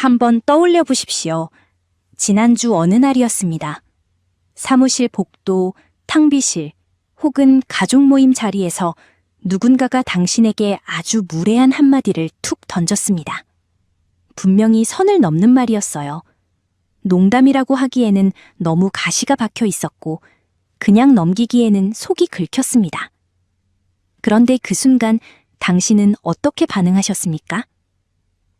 한번 떠올려 보십시오. 지난주 어느 날이었습니다. 사무실 복도, 탕비실 혹은 가족 모임 자리에서 누군가가 당신에게 아주 무례한 한마디를 툭 던졌습니다. 분명히 선을 넘는 말이었어요. 농담이라고 하기에는 너무 가시가 박혀 있었고 그냥 넘기기에는 속이 긁혔습니다. 그런데 그 순간 당신은 어떻게 반응하셨습니까?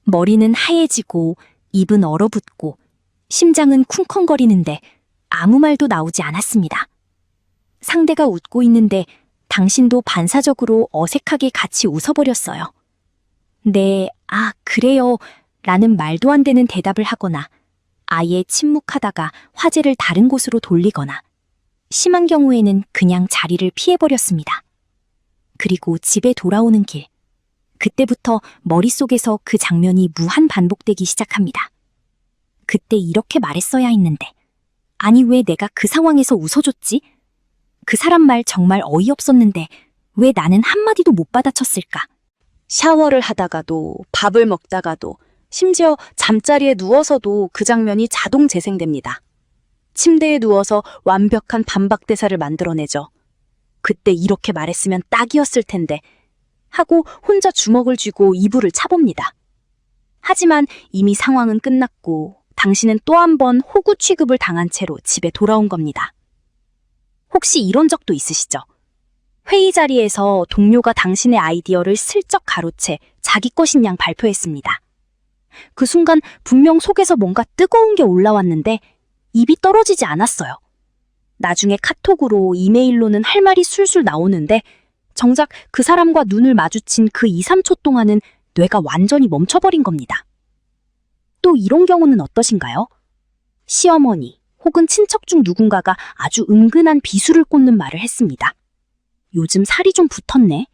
머리는 하얘지고 입은 얼어붙고 심장은 쿵쾅거리는데 아무 말도 나오지 않았습니다. 상대가 웃고 있는데 당신도 반사적으로 어색하게 같이 웃어버렸어요. 네, 그래요 라는 말도 안 되는 대답을 하거나 아예 침묵하다가 화제를 다른 곳으로 돌리거나 심한 경우에는 그냥 자리를 피해버렸습니다. 그리고 집에 돌아오는 길. 그때부터 머릿속에서 그 장면이 무한 반복되기 시작합니다. 그때 이렇게 말했어야 했는데. 아니 왜 내가 그 상황에서 웃어줬지? 그 사람 말 정말 어이없었는데 왜 나는 한마디도 못 받아쳤을까? 샤워를 하다가도 밥을 먹다가도 심지어 잠자리에 누워서도 그 장면이 자동 재생됩니다. 침대에 누워서 완벽한 반박대사를 만들어내죠. 그때 이렇게 말했으면 딱이었을 텐데 하고 혼자 주먹을 쥐고 이불을 차봅니다. 하지만 이미 상황은 끝났고 당신은 또 한 번 호구 취급을 당한 채로 집에 돌아온 겁니다. 혹시 이런 적도 있으시죠? 회의 자리에서 동료가 당신의 아이디어를 슬쩍 가로채 자기 것인 양 발표했습니다. 그 순간 분명 속에서 뭔가 뜨거운 게 올라왔는데 입이 떨어지지 않았어요. 나중에 카톡으로 이메일로는 할 말이 술술 나오는데 정작 그 사람과 눈을 마주친 그 2, 3초 동안은 뇌가 완전히 멈춰버린 겁니다. 또 이런 경우는 어떠신가요? 시어머니 혹은 친척 중 누군가가 아주 은근한 비수를 꽂는 말을 했습니다. 요즘 살이 좀 붙었네.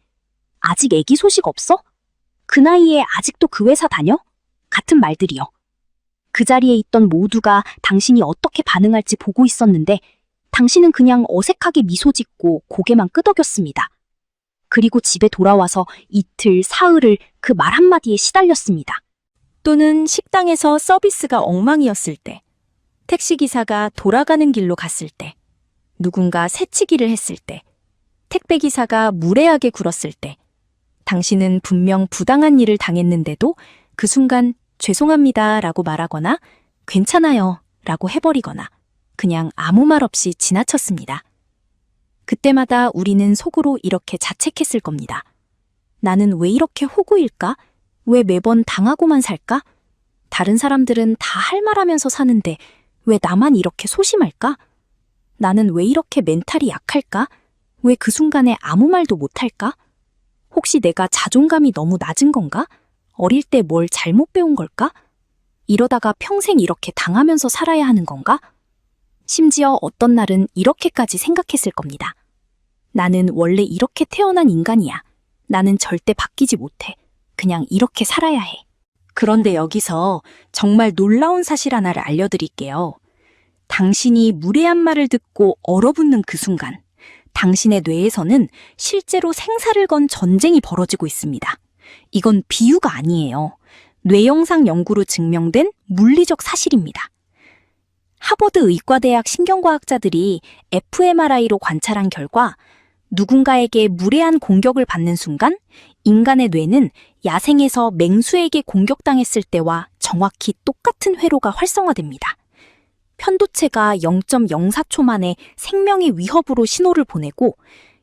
아직 애기 소식 없어? 그 나이에 아직도 그 회사 다녀? 같은 말들이요. 그 자리에 있던 모두가 당신이 어떻게 반응할지 보고 있었는데 당신은 그냥 어색하게 미소 짓고 고개만 끄덕였습니다. 그리고 집에 돌아와서 이틀, 사흘을 그 말 한마디에 시달렸습니다. 또는 식당에서 서비스가 엉망이었을 때, 택시기사가 돌아가는 길로 갔을 때, 누군가 새치기를 했을 때, 택배기사가 무례하게 굴었을 때, 당신은 분명 부당한 일을 당했는데도 그 순간 죄송합니다 라고 말하거나 괜찮아요 라고 해버리거나 그냥 아무 말 없이 지나쳤습니다. 그때마다 우리는 속으로 이렇게 자책했을 겁니다. 나는 왜 이렇게 호구일까? 왜 매번 당하고만 살까? 다른 사람들은 다 할 말하면서 사는데 왜 나만 이렇게 소심할까? 나는 왜 이렇게 멘탈이 약할까? 왜 그 순간에 아무 말도 못할까? 혹시 내가 자존감이 너무 낮은 건가? 어릴 때 뭘 잘못 배운 걸까? 이러다가 평생 이렇게 당하면서 살아야 하는 건가? 심지어 어떤 날은 이렇게까지 생각했을 겁니다. 나는 원래 이렇게 태어난 인간이야. 나는 절대 바뀌지 못해. 그냥 이렇게 살아야 해. 그런데 여기서 정말 놀라운 사실 하나를 알려드릴게요. 당신이 무례한 말을 듣고 얼어붙는 그 순간, 당신의 뇌에서는 실제로 생사를 건 전쟁이 벌어지고 있습니다. 이건 비유가 아니에요. 뇌영상 연구로 증명된 물리적 사실입니다. 하버드 의과대학 신경과학자들이 fMRI로 관찰한 결과 누군가에게 무례한 공격을 받는 순간 인간의 뇌는 야생에서 맹수에게 공격당했을 때와 정확히 똑같은 회로가 활성화됩니다. 편도체가 0.04초 만에 생명의 위협으로 신호를 보내고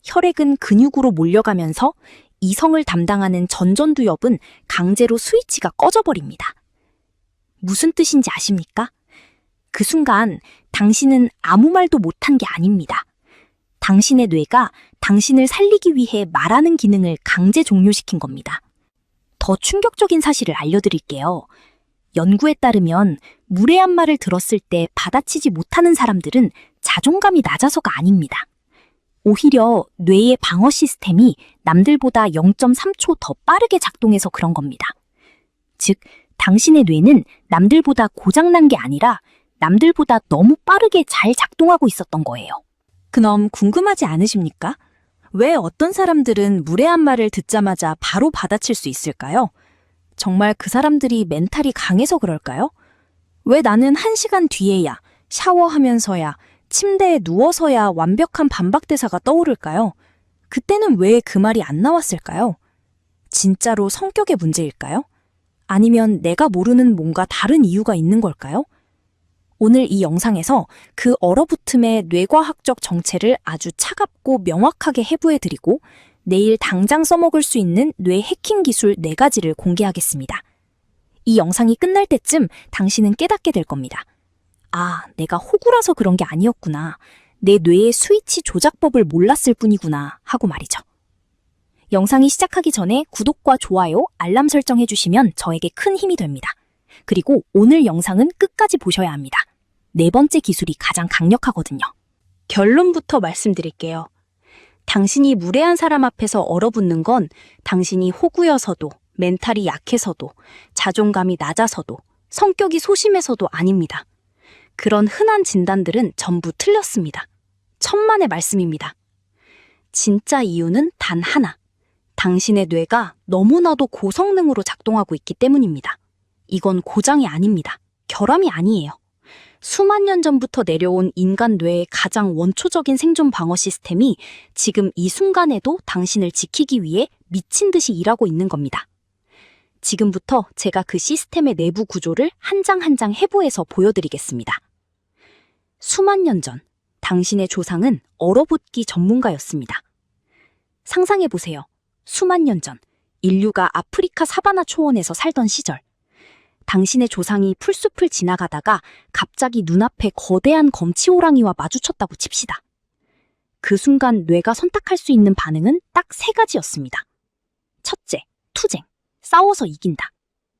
혈액은 근육으로 몰려가면서 이성을 담당하는 전전두엽은 강제로 스위치가 꺼져버립니다. 무슨 뜻인지 아십니까? 그 순간 당신은 아무 말도 못한 게 아닙니다. 당신의 뇌가 당신을 살리기 위해 말하는 기능을 강제 종료시킨 겁니다. 더 충격적인 사실을 알려드릴게요. 연구에 따르면 무례한 말을 들었을 때 받아치지 못하는 사람들은 자존감이 낮아서가 아닙니다. 오히려 뇌의 방어 시스템이 남들보다 0.3초 더 빠르게 작동해서 그런 겁니다. 즉, 당신의 뇌는 남들보다 고장난 게 아니라 남들보다 너무 빠르게 잘 작동하고 있었던 거예요. 그럼 궁금하지 않으십니까? 왜 어떤 사람들은 무례한 말을 듣자마자 바로 받아칠 수 있을까요? 정말 그 사람들이 멘탈이 강해서 그럴까요? 왜 나는 1시간 뒤에야, 샤워하면서야, 침대에 누워서야 완벽한 반박대사가 떠오를까요? 그때는 왜 그 말이 안 나왔을까요? 진짜로 성격의 문제일까요? 아니면 내가 모르는 뭔가 다른 이유가 있는 걸까요? 오늘 이 영상에서 그 얼어붙음의 뇌과학적 정체를 아주 차갑고 명확하게 해부해드리고 내일 당장 써먹을 수 있는 뇌 해킹 기술 4가지를 공개하겠습니다. 이 영상이 끝날 때쯤 당신은 깨닫게 될 겁니다. 아, 내가 호구라서 그런 게 아니었구나. 내 뇌의 스위치 조작법을 몰랐을 뿐이구나 하고 말이죠. 영상이 시작하기 전에 구독과 좋아요, 알람 설정해 주시면 저에게 큰 힘이 됩니다. 그리고 오늘 영상은 끝까지 보셔야 합니다. 4번째 기술이 가장 강력하거든요. 결론부터 말씀드릴게요. 당신이 무례한 사람 앞에서 얼어붙는 건 당신이 호구여서도, 멘탈이 약해서도, 자존감이 낮아서도, 성격이 소심해서도 아닙니다. 그런 흔한 진단들은 전부 틀렸습니다. 천만의 말씀입니다. 진짜 이유는 단 하나. 당신의 뇌가 너무나도 고성능으로 작동하고 있기 때문입니다. 이건 고장이 아닙니다. 결함이 아니에요. 수만 년 전부터 내려온 인간 뇌의 가장 원초적인 생존 방어 시스템이 지금 이 순간에도 당신을 지키기 위해 미친 듯이 일하고 있는 겁니다. 지금부터 제가 그 시스템의 내부 구조를 한 장 한 장 해부해서 보여드리겠습니다. 수만 년 전, 당신의 조상은 얼어붙기 전문가였습니다. 상상해보세요. 수만 년 전, 인류가 아프리카 사바나 초원에서 살던 시절, 당신의 조상이 풀숲을 지나가다가 갑자기 눈앞에 거대한 검치호랑이와 마주쳤다고 칩시다. 그 순간 뇌가 선택할 수 있는 반응은 딱 3가지였습니다. 첫째, 투쟁, 싸워서 이긴다.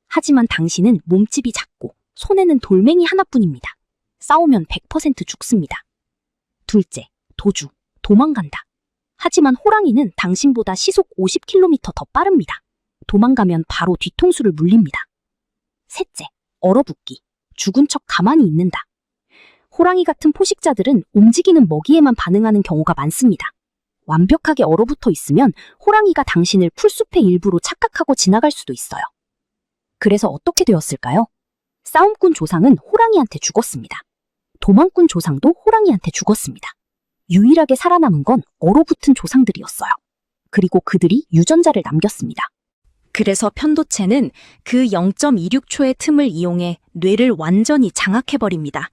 하지만 당신은 몸집이 작고 손에는 돌멩이 하나뿐입니다. 싸우면 100% 죽습니다. 둘째, 도주, 도망간다. 하지만 호랑이는 당신보다 시속 50km 더 빠릅니다. 도망가면 바로 뒤통수를 물립니다. 셋째, 얼어붙기, 죽은 척 가만히 있는다. 호랑이 같은 포식자들은 움직이는 먹이에만 반응하는 경우가 많습니다. 완벽하게 얼어붙어 있으면 호랑이가 당신을 풀숲의 일부로 착각하고 지나갈 수도 있어요. 그래서 어떻게 되었을까요? 싸움꾼 조상은 호랑이한테 죽었습니다. 도망꾼 조상도 호랑이한테 죽었습니다. 유일하게 살아남은 건 얼어붙은 조상들이었어요. 그리고 그들이 유전자를 남겼습니다. 그래서 편도체는 그 0.26초의 틈을 이용해 뇌를 완전히 장악해버립니다.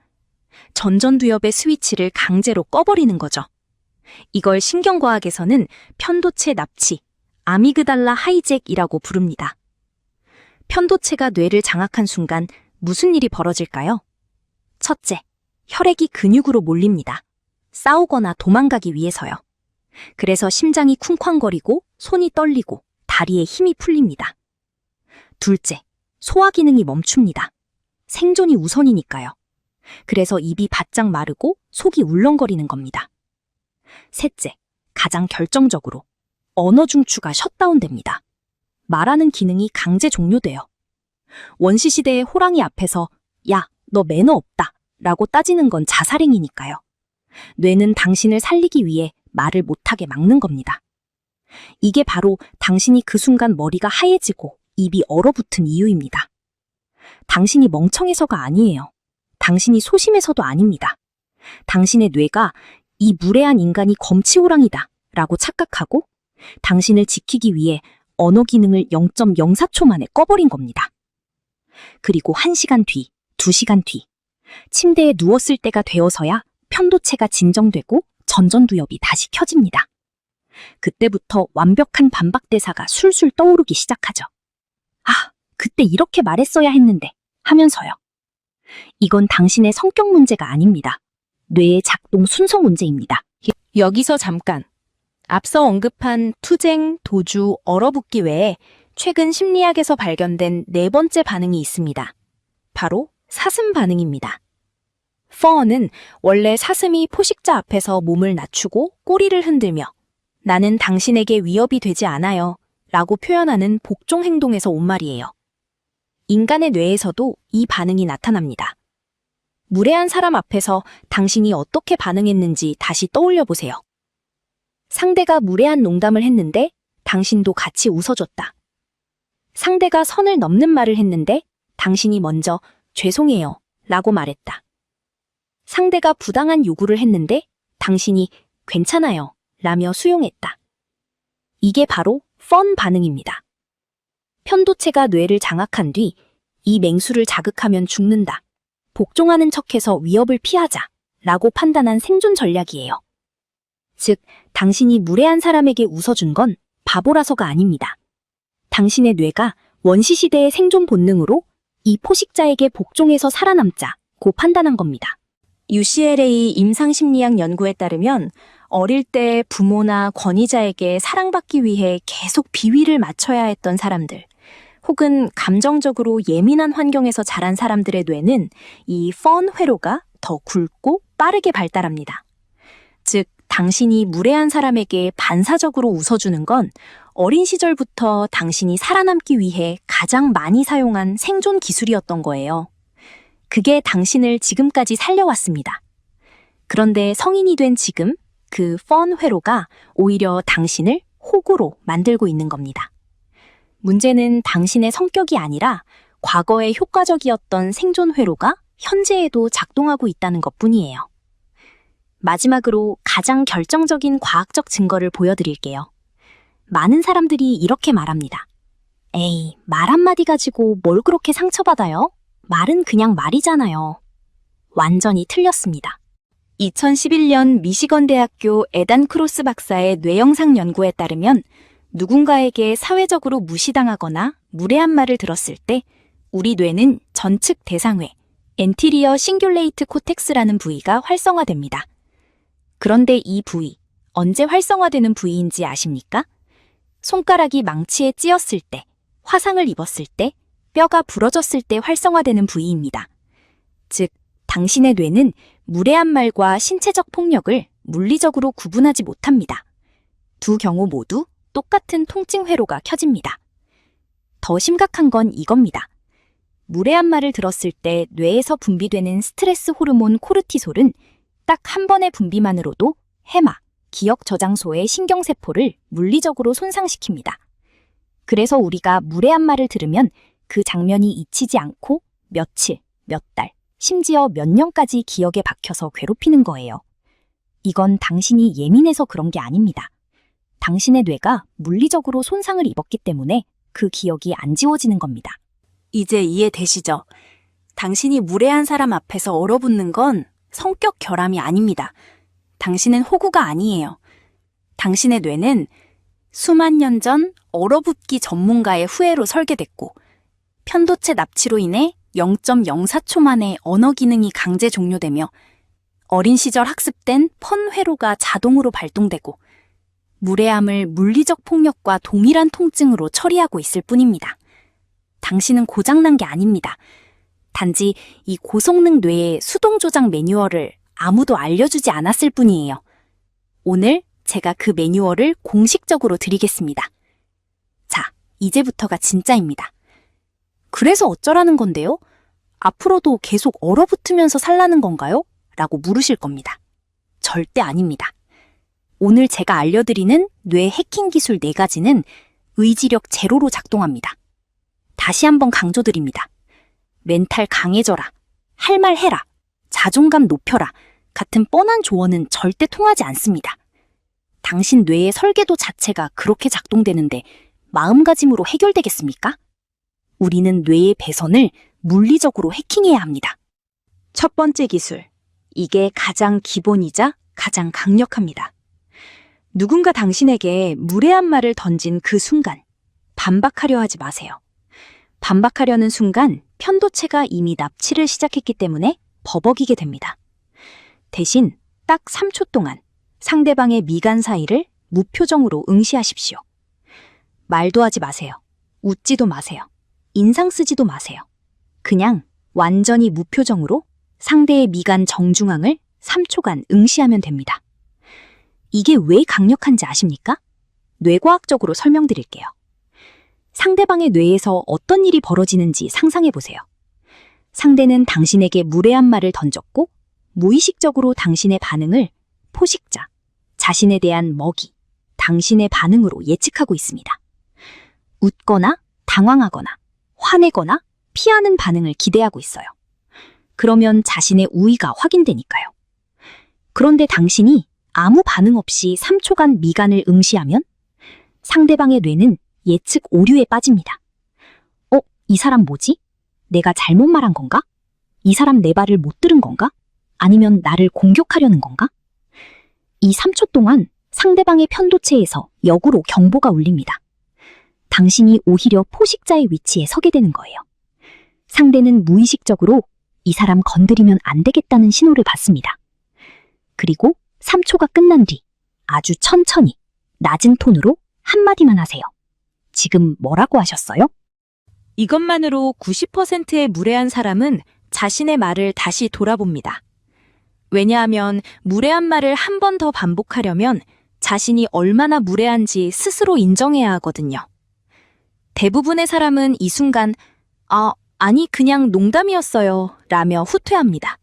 전전두엽의 스위치를 강제로 꺼버리는 거죠. 이걸 신경과학에서는 편도체 납치, 아미그달라 하이잭이라고 부릅니다. 편도체가 뇌를 장악한 순간 무슨 일이 벌어질까요? 첫째, 혈액이 근육으로 몰립니다. 싸우거나 도망가기 위해서요. 그래서 심장이 쿵쾅거리고 손이 떨리고 다리에 힘이 풀립니다. 둘째, 소화 기능이 멈춥니다. 생존이 우선이니까요. 그래서 입이 바짝 마르고 속이 울렁거리는 겁니다. 셋째, 가장 결정적으로 언어 중추가 셧다운됩니다. 말하는 기능이 강제 종료돼요. 원시시대의 호랑이 앞에서 야, 너 매너 없다 라고 따지는 건 자살행위니까요. 뇌는 당신을 살리기 위해 말을 못하게 막는 겁니다. 이게 바로 당신이 그 순간 머리가 하얘지고 입이 얼어붙은 이유입니다. 당신이 멍청해서가 아니에요. 당신이 소심해서도 아닙니다. 당신의 뇌가 이 무례한 인간이 검치호랑이다 라고 착각하고 당신을 지키기 위해 언어 기능을 0.04초 만에 꺼버린 겁니다. 그리고 1시간 뒤, 2시간 뒤, 침대에 누웠을 때가 되어서야 편도체가 진정되고 전전두엽이 다시 켜집니다. 그때부터 완벽한 반박대사가 술술 떠오르기 시작하죠. 아, 그때 이렇게 말했어야 했는데 하면서요. 이건 당신의 성격 문제가 아닙니다. 뇌의 작동 순서 문제입니다. 여기서 잠깐. 앞서 언급한 투쟁, 도주, 얼어붙기 외에 최근 심리학에서 발견된 4번째 반응이 있습니다. 바로 사슴 반응입니다. 퍼는 원래 사슴이 포식자 앞에서 몸을 낮추고 꼬리를 흔들며 나는 당신에게 위협이 되지 않아요 라고 표현하는 복종 행동에서 온 말이에요. 인간의 뇌에서도 이 반응이 나타납니다. 무례한 사람 앞에서 당신이 어떻게 반응했는지 다시 떠올려 보세요. 상대가 무례한 농담을 했는데 당신도 같이 웃어줬다. 상대가 선을 넘는 말을 했는데 당신이 먼저 죄송해요 라고 말했다. 상대가 부당한 요구를 했는데 당신이 괜찮아요 라며 수용했다. 이게 바로 펀 반응입니다. 편도체가 뇌를 장악한 뒤 이 맹수를 자극하면 죽는다. 복종하는 척해서 위협을 피하자 라고 판단한 생존 전략이에요. 즉, 당신이 무례한 사람에게 웃어준 건 바보라서가 아닙니다. 당신의 뇌가 원시시대의 생존 본능으로 이 포식자에게 복종해서 살아남자고 판단한 겁니다. UCLA 임상심리학 연구에 따르면 어릴 때 부모나 권위자에게 사랑받기 위해 계속 비위를 맞춰야 했던 사람들, 혹은 감정적으로 예민한 환경에서 자란 사람들의 뇌는 이 펀 회로가 더 굵고 빠르게 발달합니다. 즉, 당신이 무례한 사람에게 반사적으로 웃어주는 건 어린 시절부터 당신이 살아남기 위해 가장 많이 사용한 생존 기술이었던 거예요. 그게 당신을 지금까지 살려왔습니다. 그런데 성인이 된 지금 그 펀 회로가 오히려 당신을 호구로 만들고 있는 겁니다. 문제는 당신의 성격이 아니라 과거에 효과적이었던 생존 회로가 현재에도 작동하고 있다는 것뿐이에요. 마지막으로 가장 결정적인 과학적 증거를 보여드릴게요. 많은 사람들이 이렇게 말합니다. 에이, 말 한마디 가지고 뭘 그렇게 상처받아요? 말은 그냥 말이잖아요. 완전히 틀렸습니다. 2011년 미시건 대학교 에단 크로스 박사의 뇌영상 연구에 따르면 누군가에게 사회적으로 무시당하거나 무례한 말을 들었을 때 우리 뇌는 전측 대상회, 엔티리어 싱귤레이트 코텍스라는 부위가 활성화됩니다. 그런데 이 부위, 언제 활성화되는 부위인지 아십니까? 손가락이 망치에 찧었을 때, 화상을 입었을 때, 뼈가 부러졌을 때 활성화되는 부위입니다. 즉, 당신의 뇌는 무례한 말과 신체적 폭력을 물리적으로 구분하지 못합니다. 두 경우 모두 똑같은 통증 회로가 켜집니다. 더 심각한 건 이겁니다. 무례한 말을 들었을 때 뇌에서 분비되는 스트레스 호르몬 코르티솔은 딱 한 번의 분비만으로도 해마, 기억 저장소의 신경세포를 물리적으로 손상시킵니다. 그래서 우리가 무례한 말을 들으면 그 장면이 잊히지 않고 며칠, 몇 달, 심지어 몇 년까지 기억에 박혀서 괴롭히는 거예요. 이건 당신이 예민해서 그런 게 아닙니다. 당신의 뇌가 물리적으로 손상을 입었기 때문에 그 기억이 안 지워지는 겁니다. 이제 이해되시죠? 당신이 무례한 사람 앞에서 얼어붙는 건 성격 결함이 아닙니다. 당신은 호구가 아니에요. 당신의 뇌는 수만 년 전 얼어붙기 전문가의 후예로 설계됐고 편도체 납치로 인해 0.04초 만에 언어 기능이 강제 종료되며 어린 시절 학습된 펀 회로가 자동으로 발동되고 무례함을 물리적 폭력과 동일한 통증으로 처리하고 있을 뿐입니다. 당신은 고장난 게 아닙니다. 단지 이 고성능 뇌의 수동 조작 매뉴얼을 아무도 알려주지 않았을 뿐이에요. 오늘 제가 그 매뉴얼을 공식적으로 드리겠습니다. 자, 이제부터가 진짜입니다. 그래서 어쩌라는 건데요? 앞으로도 계속 얼어붙으면서 살라는 건가요? 라고 물으실 겁니다. 절대 아닙니다. 오늘 제가 알려드리는 뇌 해킹 기술 4가지는 의지력 제로로 작동합니다. 다시 한번 강조드립니다. 멘탈 강해져라, 할 말 해라, 자존감 높여라 같은 뻔한 조언은 절대 통하지 않습니다. 당신 뇌의 설계도 자체가 그렇게 작동되는데 마음가짐으로 해결되겠습니까? 우리는 뇌의 배선을 물리적으로 해킹해야 합니다. 첫 번째 기술, 이게 가장 기본이자 가장 강력합니다. 누군가 당신에게 무례한 말을 던진 그 순간 반박하려 하지 마세요. 반박하려는 순간 편도체가 이미 납치를 시작했기 때문에 버벅이게 됩니다. 대신 딱 3초 동안 상대방의 미간 사이를 무표정으로 응시하십시오. 말도 하지 마세요. 웃지도 마세요. 인상 쓰지도 마세요. 그냥 완전히 무표정으로 상대의 미간 정중앙을 3초간 응시하면 됩니다. 이게 왜 강력한지 아십니까? 뇌과학적으로 설명드릴게요. 상대방의 뇌에서 어떤 일이 벌어지는지 상상해보세요. 상대는 당신에게 무례한 말을 던졌고 무의식적으로 당신의 반응을 포식자, 자신에 대한 먹이, 당신의 반응으로 예측하고 있습니다. 웃거나 당황하거나 화내거나 피하는 반응을 기대하고 있어요. 그러면 자신의 우위가 확인되니까요. 그런데 당신이 아무 반응 없이 3초간 미간을 응시하면 상대방의 뇌는 예측 오류에 빠집니다. 이 사람 뭐지? 내가 잘못 말한 건가? 이 사람 내 말을 못 들은 건가? 아니면 나를 공격하려는 건가? 이 3초 동안 상대방의 편도체에서 역으로 경보가 울립니다. 당신이 오히려 포식자의 위치에 서게 되는 거예요. 상대는 무의식적으로 이 사람 건드리면 안 되겠다는 신호를 받습니다. 그리고 3초가 끝난 뒤 아주 천천히 낮은 톤으로 한마디만 하세요. 지금 뭐라고 하셨어요? 이것만으로 90%의 무례한 사람은 자신의 말을 다시 돌아봅니다. 왜냐하면 무례한 말을 한 번 더 반복하려면 자신이 얼마나 무례한지 스스로 인정해야 하거든요. 대부분의 사람은 이 순간 아니 그냥 농담이었어요 라며 후퇴합니다.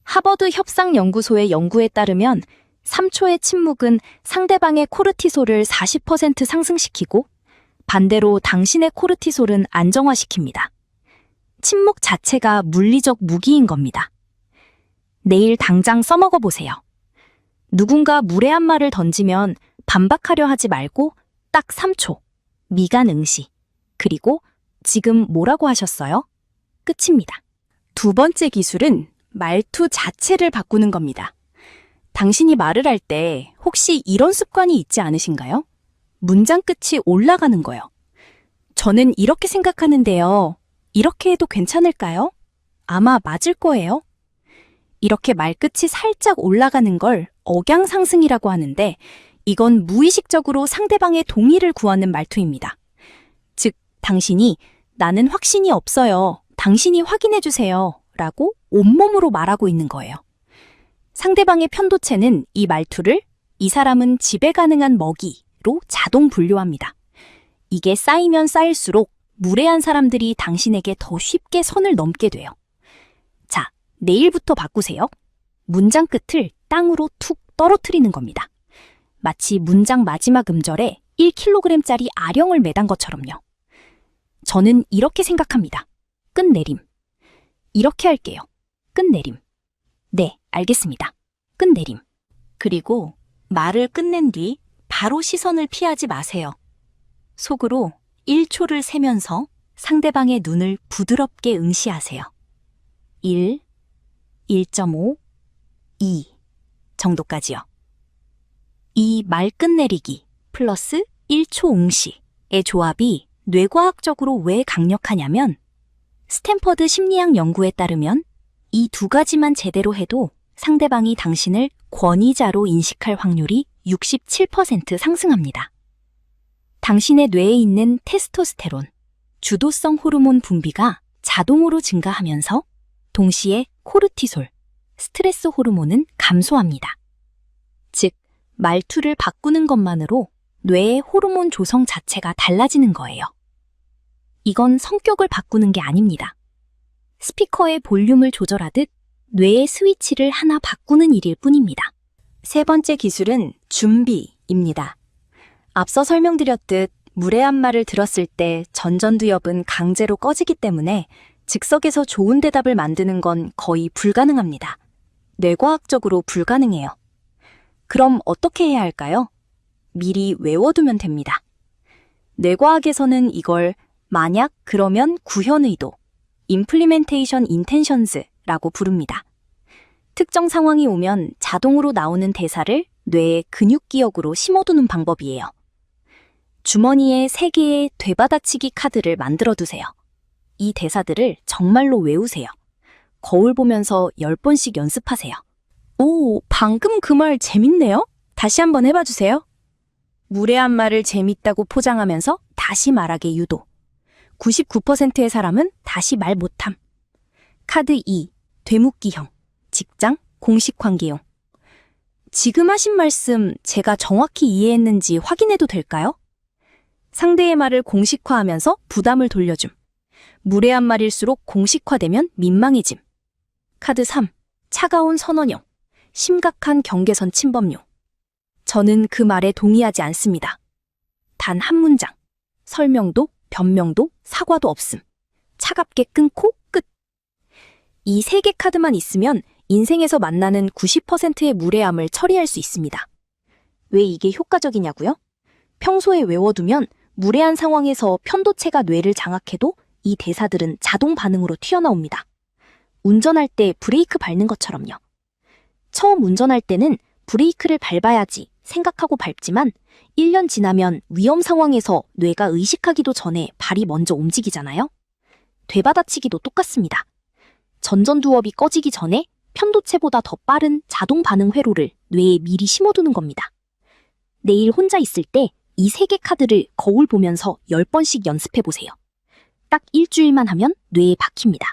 하버드 협상연구소의 연구에 따르면 3초의 침묵은 상대방의 코르티솔을 40% 상승시키고 반대로 당신의 코르티솔은 안정화시킵니다. 침묵 자체가 물리적 무기인 겁니다. 내일 당장 써먹어 보세요. 누군가 무례한 말을 던지면 반박하려 하지 말고 딱 3초, 미간 응시, 그리고 지금 뭐라고 하셨어요? 끝입니다. 두 번째 기술은 말투 자체를 바꾸는 겁니다. 당신이 말을 할 때 혹시 이런 습관이 있지 않으신가요? 문장 끝이 올라가는 거요. 저는 이렇게 생각하는데요. 이렇게 해도 괜찮을까요? 아마 맞을 거예요. 이렇게 말끝이 살짝 올라가는 걸 억양상승이라고 하는데 이건 무의식적으로 상대방의 동의를 구하는 말투입니다. 즉, 당신이 나는 확신이 없어요. 당신이 확인해 주세요. 라고 온몸으로 말하고 있는 거예요. 상대방의 편도체는 이 말투를 이 사람은 지배 가능한 먹이로 자동 분류합니다. 이게 쌓이면 쌓일수록 무례한 사람들이 당신에게 더 쉽게 선을 넘게 돼요. 자, 내일부터 바꾸세요. 문장 끝을 땅으로 툭 떨어뜨리는 겁니다. 마치 문장 마지막 음절에 1kg짜리 아령을 매단 것처럼요. 저는 이렇게 생각합니다. 끝내림. 이렇게 할게요. 끝내림. 네, 알겠습니다. 끝내림. 그리고 말을 끝낸 뒤 바로 시선을 피하지 마세요. 속으로 1초를 세면서 상대방의 눈을 부드럽게 응시하세요. 1, 1.5, 2 정도까지요. 이 말 끝내리기 플러스 1초 응시의 조합이 뇌과학적으로 왜 강력하냐면 스탠퍼드 심리학 연구에 따르면 이 두 가지만 제대로 해도 상대방이 당신을 권위자로 인식할 확률이 67% 상승합니다. 당신의 뇌에 있는 테스토스테론, 주도성 호르몬 분비가 자동으로 증가하면서 동시에 코르티솔, 스트레스 호르몬은 감소합니다. 즉, 말투를 바꾸는 것만으로 뇌의 호르몬 조성 자체가 달라지는 거예요. 이건 성격을 바꾸는 게 아닙니다. 스피커의 볼륨을 조절하듯 뇌의 스위치를 하나 바꾸는 일일 뿐입니다. 세 번째 기술은 준비입니다. 앞서 설명드렸듯 무례한 말을 들었을 때 전전두엽은 강제로 꺼지기 때문에 즉석에서 좋은 대답을 만드는 건 거의 불가능합니다. 뇌과학적으로 불가능해요. 그럼 어떻게 해야 할까요? 미리 외워두면 됩니다. 뇌과학에서는 이걸 만약, 그러면, 구현의도, implementation intentions라고 부릅니다. 특정 상황이 오면 자동으로 나오는 대사를 뇌의 근육기억으로 심어두는 방법이에요. 주머니에 3개의 되받아치기 카드를 만들어두세요. 이 대사들을 정말로 외우세요. 거울 보면서 10번씩 연습하세요. 오, 방금 그 말 재밌네요? 다시 한번 해봐주세요. 무례한 말을 재밌다고 포장하면서 다시 말하게 유도. 99%의 사람은 다시 말 못함. 카드 2, 되묻기형, 직장, 공식관계용. 지금 하신 말씀 제가 정확히 이해했는지 확인해도 될까요? 상대의 말을 공식화하면서 부담을 돌려줌. 무례한 말일수록 공식화되면 민망해짐. 카드 3, 차가운 선언형, 심각한 경계선 침범용. 저는 그 말에 동의하지 않습니다. 단 한 문장, 설명도 변명도 사과도 없음. 차갑게 끊고 끝. 이 3개 카드만 있으면 인생에서 만나는 90%의 무례함을 처리할 수 있습니다. 왜 이게 효과적이냐고요? 평소에 외워두면 무례한 상황에서 편도체가 뇌를 장악해도 이 대사들은 자동 반응으로 튀어나옵니다. 운전할 때 브레이크 밟는 것처럼요. 처음 운전할 때는 브레이크를 밟아야지 생각하고 밟지만 1년 지나면 위험 상황에서 뇌가 의식하기도 전에 발이 먼저 움직이잖아요? 되받아치기도 똑같습니다. 전전두엽이 꺼지기 전에 편도체보다 더 빠른 자동 반응 회로를 뇌에 미리 심어두는 겁니다. 내일 혼자 있을 때 이 3개 카드를 거울 보면서 10번씩 연습해보세요. 딱 일주일만 하면 뇌에 박힙니다.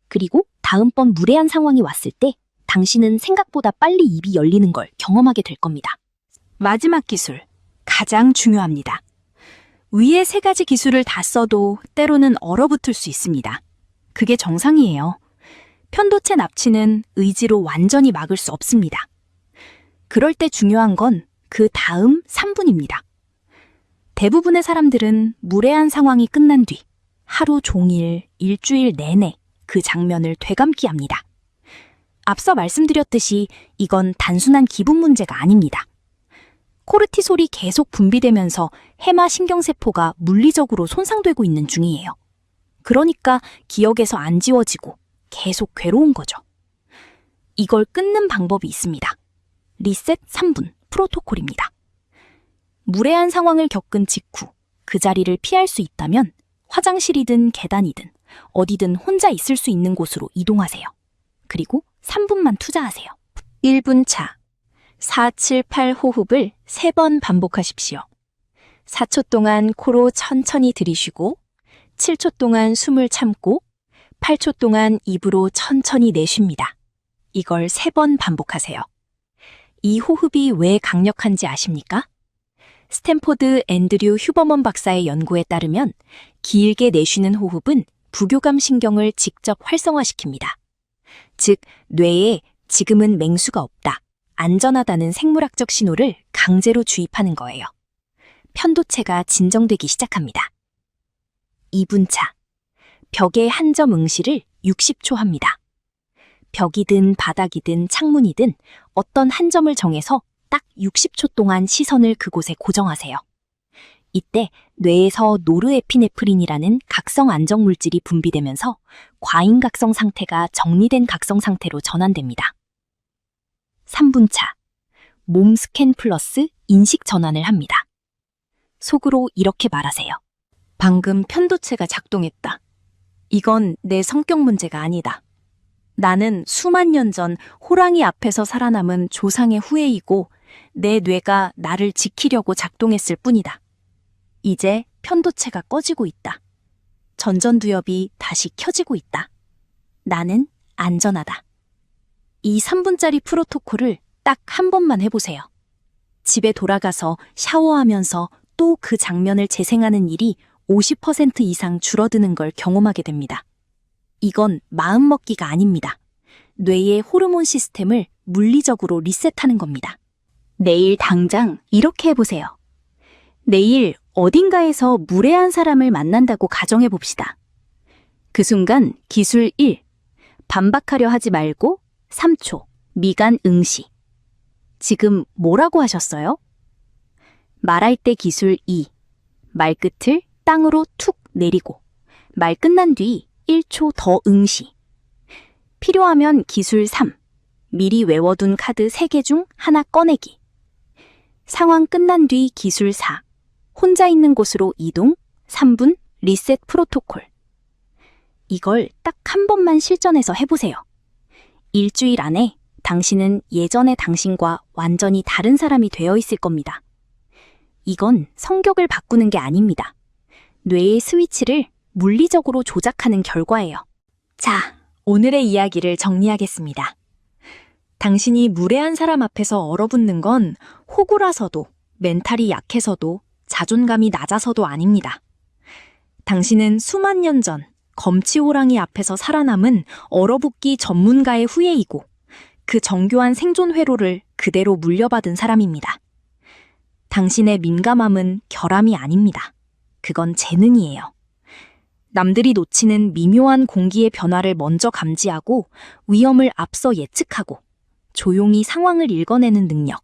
그리고 다음번 무례한 상황이 왔을 때 당신은 생각보다 빨리 입이 열리는 걸 경험하게 될 겁니다. 마지막 기술, 가장 중요합니다. 위에 3가지 기술을 다 써도 때로는 얼어붙을 수 있습니다. 그게 정상이에요. 편도체 납치는 의지로 완전히 막을 수 없습니다. 그럴 때 중요한 건 그 다음 3분입니다. 대부분의 사람들은 무례한 상황이 끝난 뒤 하루 종일, 일주일 내내 그 장면을 되감기 합니다. 앞서 말씀드렸듯이 이건 단순한 기분 문제가 아닙니다. 코르티솔이 계속 분비되면서 해마 신경세포가 물리적으로 손상되고 있는 중이에요. 그러니까 기억에서 안 지워지고 계속 괴로운 거죠. 이걸 끊는 방법이 있습니다. 리셋 3분 프로토콜입니다. 무례한 상황을 겪은 직후 그 자리를 피할 수 있다면 화장실이든 계단이든 어디든 혼자 있을 수 있는 곳으로 이동하세요. 그리고 3분만 투자하세요. 1분 차. 4, 7, 8 호흡을 3번 반복하십시오. 4초 동안 코로 천천히 들이쉬고 7초 동안 숨을 참고 8초 동안 입으로 천천히 내쉽니다. 이걸 3번 반복하세요. 이 호흡이 왜 강력한지 아십니까? 스탠포드 앤드류 휴버먼 박사의 연구에 따르면 길게 내쉬는 호흡은 부교감 신경을 직접 활성화시킵니다. 즉, 뇌에 지금은 맹수가 없다, 안전하다는 생물학적 신호를 강제로 주입하는 거예요. 편도체가 진정되기 시작합니다. 2분 차. 벽에 한 점 응시를 60초 합니다. 벽이든 바닥이든 창문이든 어떤 한 점을 정해서 딱 60초 동안 시선을 그곳에 고정하세요. 이때 뇌에서 노르에피네프린이라는 각성 안정 물질이 분비되면서 과잉각성 상태가 정리된 각성 상태로 전환됩니다. 3분 차. 몸 스캔 플러스 인식 전환을 합니다. 속으로 이렇게 말하세요. 방금 편도체가 작동했다. 이건 내 성격 문제가 아니다. 나는 수만 년 전 호랑이 앞에서 살아남은 조상의 후예이고 내 뇌가 나를 지키려고 작동했을 뿐이다. 이제 편도체가 꺼지고 있다. 전전두엽이 다시 켜지고 있다. 나는 안전하다. 이 3분짜리 프로토콜을 딱 한 번만 해보세요. 집에 돌아가서 샤워하면서 또 그 장면을 재생하는 일이 50% 이상 줄어드는 걸 경험하게 됩니다. 이건 마음먹기가 아닙니다. 뇌의 호르몬 시스템을 물리적으로 리셋하는 겁니다. 내일 당장 이렇게 해보세요. 내일 어딘가에서 무례한 사람을 만난다고 가정해봅시다. 그 순간 기술 1. 반박하려 하지 말고 3초 미간 응시. 지금 뭐라고 하셨어요? 말할 때 기술 2. 말끝을 땅으로 툭 내리고 말 끝난 뒤 1초 더 응시. 필요하면 기술 3. 미리 외워둔 카드 3개 중 하나 꺼내기. 상황 끝난 뒤 기술 4. 혼자 있는 곳으로 이동 3분 리셋 프로토콜. 이걸 딱 한 번만 실전해서 해보세요. 일주일 안에 당신은 예전의 당신과 완전히 다른 사람이 되어 있을 겁니다. 이건 성격을 바꾸는 게 아닙니다. 뇌의 스위치를 물리적으로 조작하는 결과예요. 자, 오늘의 이야기를 정리하겠습니다. 당신이 무례한 사람 앞에서 얼어붙는 건 호구라서도, 멘탈이 약해서도, 자존감이 낮아서도 아닙니다. 당신은 수만 년 전 검치호랑이 앞에서 살아남은 얼어붙기 전문가의 후예이고 그 정교한 생존 회로를 그대로 물려받은 사람입니다. 당신의 민감함은 결함이 아닙니다. 그건 재능이에요. 남들이 놓치는 미묘한 공기의 변화를 먼저 감지하고 위험을 앞서 예측하고 조용히 상황을 읽어내는 능력.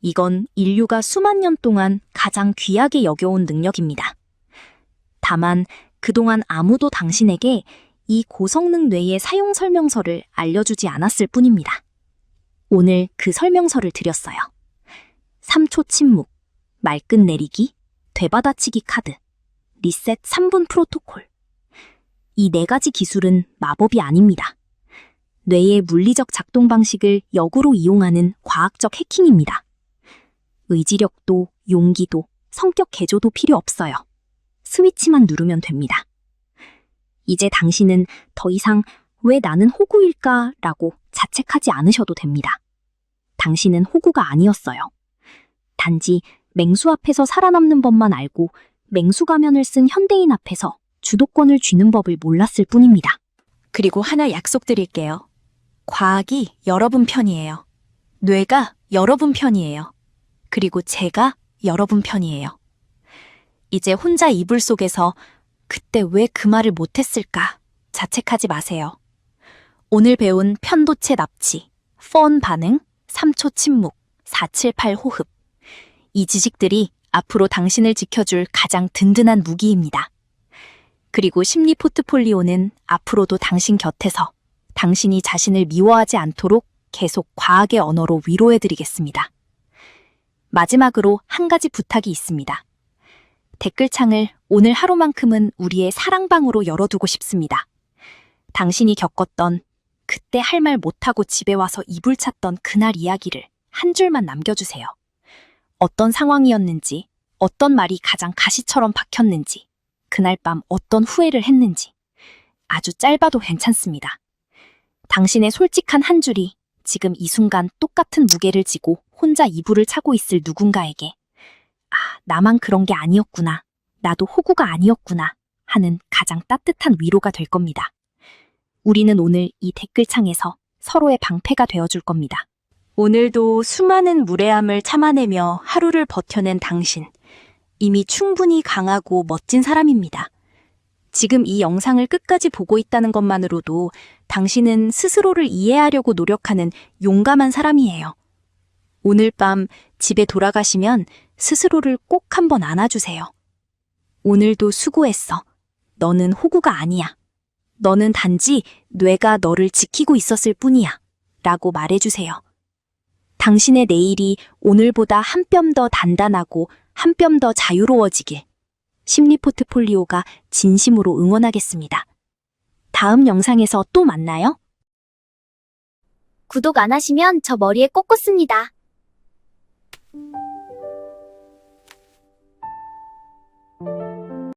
이건 인류가 수만 년 동안 가장 귀하게 여겨온 능력입니다. 다만 그동안 아무도 당신에게 이 고성능 뇌의 사용 설명서를 알려주지 않았을 뿐입니다. 오늘 그 설명서를 드렸어요. 3초 침묵, 말끝 내리기, 되받아치기 카드, 리셋 3분 프로토콜. 이 4가지 기술은 마법이 아닙니다. 뇌의 물리적 작동 방식을 역으로 이용하는 과학적 해킹입니다. 의지력도, 용기도, 성격 개조도 필요 없어요. 스위치만 누르면 됩니다. 이제 당신은 더 이상 왜 나는 호구일까? 라고 자책하지 않으셔도 됩니다. 당신은 호구가 아니었어요. 단지 맹수 앞에서 살아남는 법만 알고 맹수 가면을 쓴 현대인 앞에서 주도권을 쥐는 법을 몰랐을 뿐입니다. 그리고 하나 약속드릴게요. 과학이 여러분 편이에요. 뇌가 여러분 편이에요. 그리고 제가 여러분 편이에요. 이제 혼자 이불 속에서 그때 왜 그 말을 못했을까 자책하지 마세요. 오늘 배운 편도체 납치, 펀 반응, 3초 침묵, 478 호흡. 이 지식들이 앞으로 당신을 지켜줄 가장 든든한 무기입니다. 그리고 심리 포트폴리오는 앞으로도 당신 곁에서 당신이 자신을 미워하지 않도록 계속 과학의 언어로 위로해드리겠습니다. 마지막으로 한 가지 부탁이 있습니다. 댓글창을 오늘 하루만큼은 우리의 사랑방으로 열어두고 싶습니다. 당신이 겪었던 그때 할 말 못하고 집에 와서 이불 찼던 그날 이야기를 한 줄만 남겨주세요. 어떤 상황이었는지, 어떤 말이 가장 가시처럼 박혔는지, 그날 밤 어떤 후회를 했는지. 아주 짧아도 괜찮습니다. 당신의 솔직한 한 줄이 지금 이 순간 똑같은 무게를 지고 혼자 이불을 차고 있을 누군가에게 나만 그런 게 아니었구나. 나도 호구가 아니었구나. 하는 가장 따뜻한 위로가 될 겁니다. 우리는 오늘 이 댓글창에서 서로의 방패가 되어줄 겁니다. 오늘도 수많은 무례함을 참아내며 하루를 버텨낸 당신. 이미 충분히 강하고 멋진 사람입니다. 지금 이 영상을 끝까지 보고 있다는 것만으로도 당신은 스스로를 이해하려고 노력하는 용감한 사람이에요. 오늘 밤 집에 돌아가시면 스스로를 꼭 한번 안아주세요. 오늘도 수고했어. 너는 호구가 아니야. 너는 단지 뇌가 너를 지키고 있었을 뿐이야. 라고 말해주세요. 당신의 내일이 오늘보다 한 뼘 더 단단하고 한 뼘 더 자유로워지길. 심리 포트폴리오가 진심으로 응원하겠습니다. 다음 영상에서 또 만나요. 구독 안 하시면 저 머리에 꽂 꽂습니다.